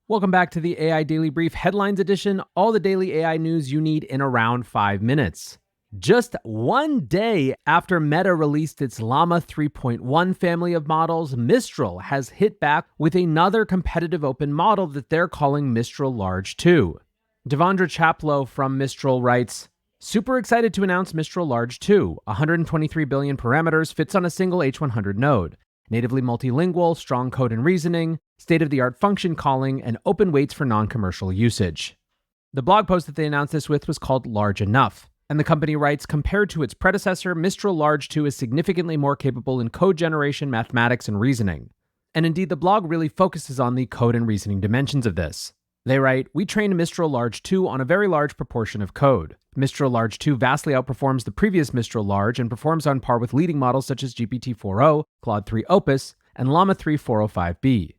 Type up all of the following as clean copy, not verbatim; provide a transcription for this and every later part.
Welcome back to the AI Daily Brief Headlines Edition, all the daily AI news you need in around 5 minutes. Just one day after Meta released its Llama 3.1 family of models, Mistral has hit back with another competitive open model that they're calling Mistral Large 2. Devendra Chaplow from Mistral writes, "Super excited to announce Mistral Large 2, 123 billion parameters, fits on a single H100 node. Natively multilingual, strong code and reasoning, state-of-the-art function calling, and open weights for non-commercial usage." The blog post that they announced this with was called Large Enough, and the company writes, compared to its predecessor, Mistral Large 2 is significantly more capable in code generation, mathematics, and reasoning. And indeed, the blog really focuses on the code and reasoning dimensions of this. They write, "We trained Mistral Large 2 on a very large proportion of code. Mistral Large 2 vastly outperforms the previous Mistral Large and performs on par with leading models such as GPT-4o, Claude 3 Opus, and Llama 3 405B.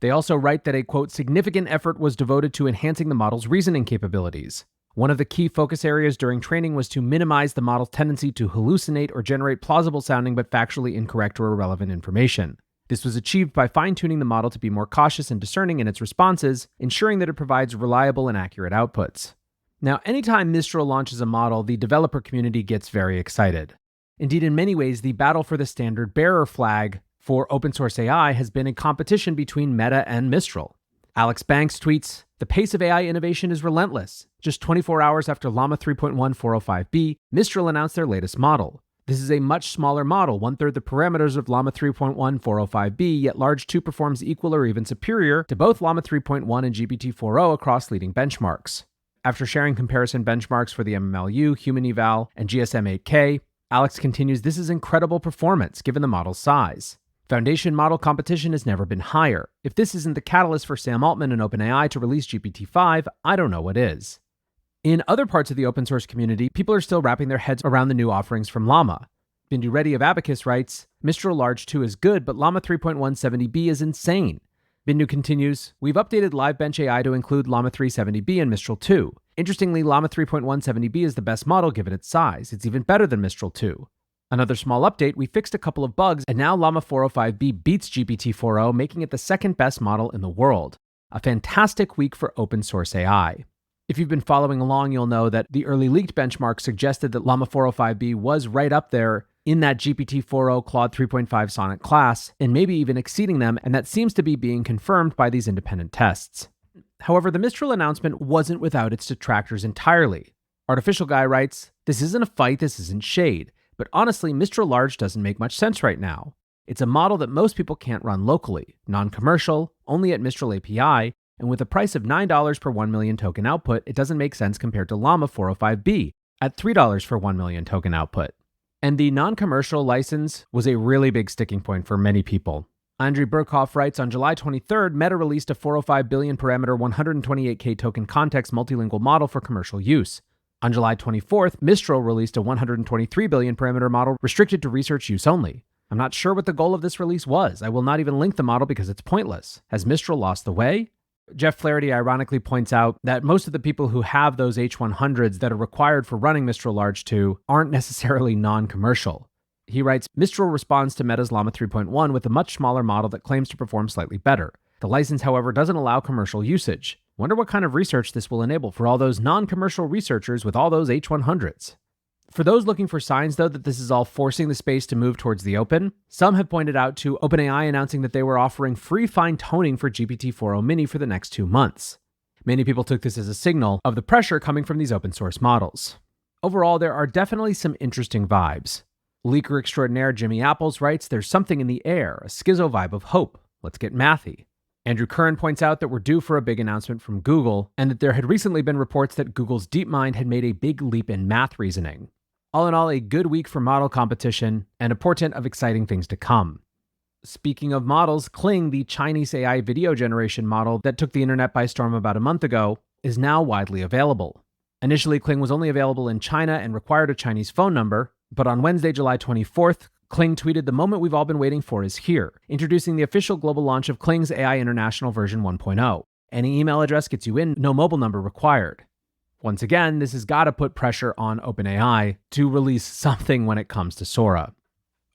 They also write that a, quote, significant effort was devoted to enhancing the model's reasoning capabilities. One of the key focus areas during training was to minimize the model's tendency to hallucinate or generate plausible sounding but factually incorrect or irrelevant information. This was achieved by fine-tuning the model to be more cautious and discerning in its responses, ensuring that it provides reliable and accurate outputs." Now, anytime Mistral launches a model, the developer community gets very excited. Indeed, in many ways, the battle for the standard bearer flag for open source AI has been a competition between Meta and Mistral. Alex Banks tweets, "The pace of AI innovation is relentless. Just 24 hours after Llama 3.1 405B, Mistral announced their latest model. This is a much smaller model, one-third the parameters of Llama 3.1 405B, yet Large 2 performs equal or even superior to both Llama 3.1 and GPT-4o across leading benchmarks." After sharing comparison benchmarks for the MMLU, Human Eval, and GSM-8K, Alex continues, "This is incredible performance given the model's size. Foundation model competition has never been higher. If this isn't the catalyst for Sam Altman and OpenAI to release GPT-5, I don't know what is." In other parts of the open source community, people are still wrapping their heads around the new offerings from Llama. Bindu Reddy of Abacus writes, "Mistral Large 2 is good, but Llama 3.170B is insane." Bindu continues, "We've updated LiveBench AI to include Llama 370B and Mistral 2. Interestingly, Llama 3.170B is the best model given its size. It's even better than Mistral 2. Another small update, we fixed a couple of bugs, and now Llama 405B beats GPT-4o, making it the second best model in the world. A fantastic week for open source AI." If you've been following along, you'll know that the early leaked benchmark suggested that Llama 405B was right up there in that GPT-4o Claude 3.5 Sonnet class, and maybe even exceeding them, and that seems to be being confirmed by these independent tests. However, the Mistral announcement wasn't without its detractors entirely. Artificial Guy writes, "This isn't a fight, this isn't shade, but honestly, Mistral Large doesn't make much sense right now. It's a model that most people can't run locally, non-commercial, only at Mistral API, and with a price of $9 per 1 million token output, it doesn't make sense compared to Llama 405B at $3 for 1 million token output." And the non-commercial license was a really big sticking point for many people. Andrei Burkhoff writes, "On July 23rd, Meta released a 405 billion parameter 128K token context multilingual model for commercial use. On July 24th, Mistral released a 123 billion parameter model restricted to research use only. I'm not sure what the goal of this release was. I will not even link the model because it's pointless. Has Mistral lost the way?" Jeff Flaherty ironically points out that most of the people who have those H100s that are required for running Mistral Large 2 aren't necessarily non-commercial. He writes, "Mistral responds to Meta's Llama 3.1 with a much smaller model that claims to perform slightly better. The license, however, doesn't allow commercial usage. Wonder what kind of research this will enable for all those non-commercial researchers with all those H100s." For those looking for signs, though, that this is all forcing the space to move towards the open, some have pointed out to OpenAI announcing that they were offering free fine-tuning for GPT-4o Mini for the next 2 months. Many people took this as a signal of the pressure coming from these open source models. Overall, there are definitely some interesting vibes. Leaker extraordinaire Jimmy Apples writes, "There's something in the air, a schizo vibe of hope. Let's get mathy." Andrew Curran points out that we're due for a big announcement from Google, and that there had recently been reports that Google's DeepMind had made a big leap in math reasoning. All in all, a good week for model competition and a portent of exciting things to come. Speaking of models, Kling, the Chinese AI video generation model that took the internet by storm about a month ago, is now widely available. Initially, Kling was only available in China and required a Chinese phone number, but on Wednesday, July 24th, Kling tweeted, "The moment we've all been waiting for is here," introducing the official global launch of Kling's AI International version 1.0. Any email address gets you in, no mobile number required. Once again, this has got to put pressure on OpenAI to release something when it comes to Sora.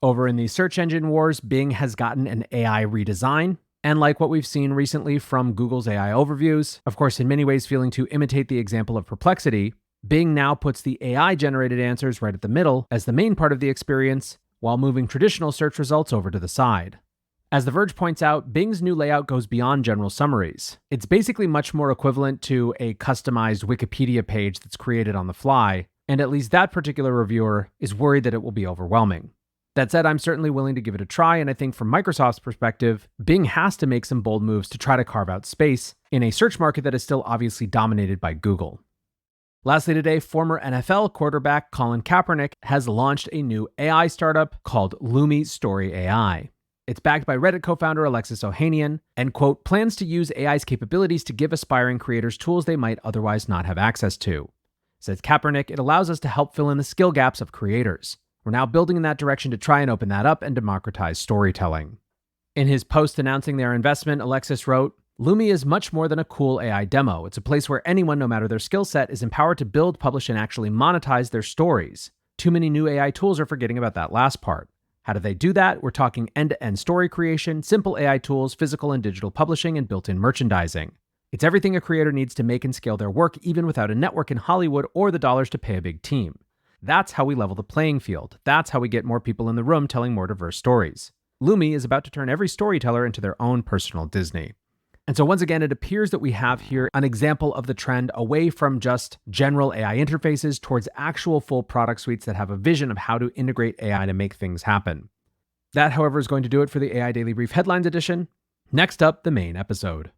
Over in the search engine wars, Bing has gotten an AI redesign. And like what we've seen recently from Google's AI overviews, of course, in many ways feeling to imitate the example of Perplexity, Bing now puts the AI-generated answers right at the middle as the main part of the experience, while moving traditional search results over to the side. As The Verge points out, Bing's new layout goes beyond general summaries. It's basically much more equivalent to a customized Wikipedia page that's created on the fly, and at least that particular reviewer is worried that it will be overwhelming. That said, I'm certainly willing to give it a try, and I think from Microsoft's perspective, Bing has to make some bold moves to try to carve out space in a search market that is still obviously dominated by Google. Lastly today, former NFL quarterback Colin Kaepernick has launched a new AI startup called LumiStory AI. It's backed by Reddit co-founder Alexis Ohanian and, quote, plans to use AI's capabilities to give aspiring creators tools they might otherwise not have access to. Says Kaepernick, it allows us to help fill in the skill gaps of creators. We're now building in that direction to try and open that up and democratize storytelling. In his post announcing their investment, Alexis wrote, Lumi is much more than a cool AI demo. It's a place where anyone, no matter their skill set, is empowered to build, publish, and actually monetize their stories. Too many new AI tools are forgetting about that last part. How do they do that? We're talking end-to-end story creation, simple AI tools, physical and digital publishing, and built-in merchandising. It's everything a creator needs to make and scale their work, even without a network in Hollywood or the dollars to pay a big team. That's how we level the playing field. That's how we get more people in the room telling more diverse stories. Lumi is about to turn every storyteller into their own personal Disney. And so once again, it appears that we have here an example of the trend away from just general AI interfaces towards actual full product suites that have a vision of how to integrate AI to make things happen. That, however, is going to do it for the AI Daily Brief Headlines edition. Next up, the main episode.